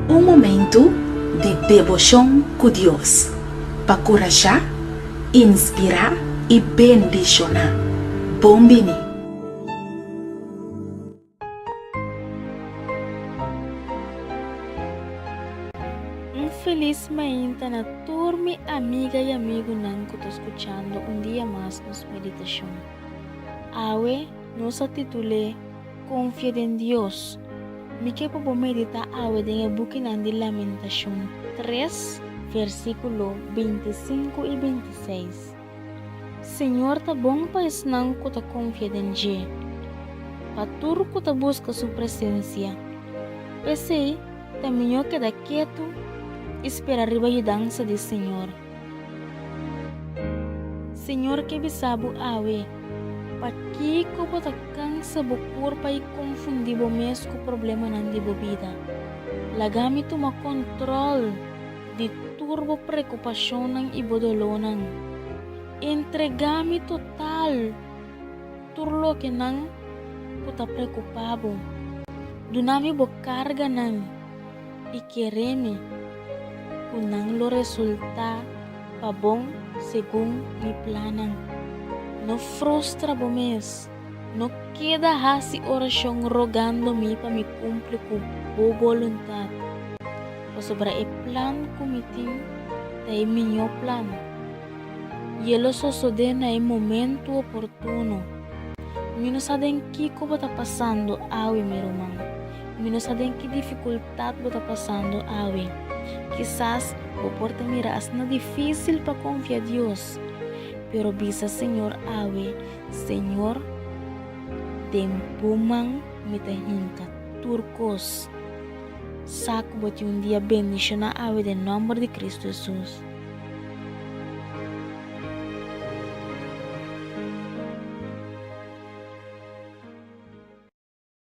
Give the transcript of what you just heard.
Um momento de devoção com Deus, para encorajar, inspirar e bendicionar. Bombini. Feliz mañana na turma, amiga e amigo nan que está escuchando un día más nos meditación. Awe nos titulé Confía en Dios. Mi que puedo meditar awe de el buque de Lamentación 3, versículo 25 y 26. Señor ta bom pa esnan que ta confía en Je. Patur que ta busca su presencia. Pese también queda quieto esperar arriba a dança do Senhor. Senhor que bisabu awe, pa que ko bota cansa bo corpo e confundir bo mes com problema nan di bo vida. Lagami toma control de turbo preocupação nan e bodolonan. Entregami total turlo que nan ko ta preocupado. Dunami bo carga nan e quereme kunang lo resulta pa bom según mi planan. No frustra bo mes, no queda hasi oración rogando mi pa mi cumple ku bo voluntad. O sobra e plan kumiting tay minyo plan. Yelo sosode na e momento oportuno. Mino sa den kiko bata pasando awi merumang. Mino sa den ki dificultad bata pasando awi. Quizás o porta miras na difícil para confiar a Dios, pero bisa Señor awe, Señor, tempumang mitahinka turcos. Saco bote un día bendición awe de nombre de Cristo Jesús.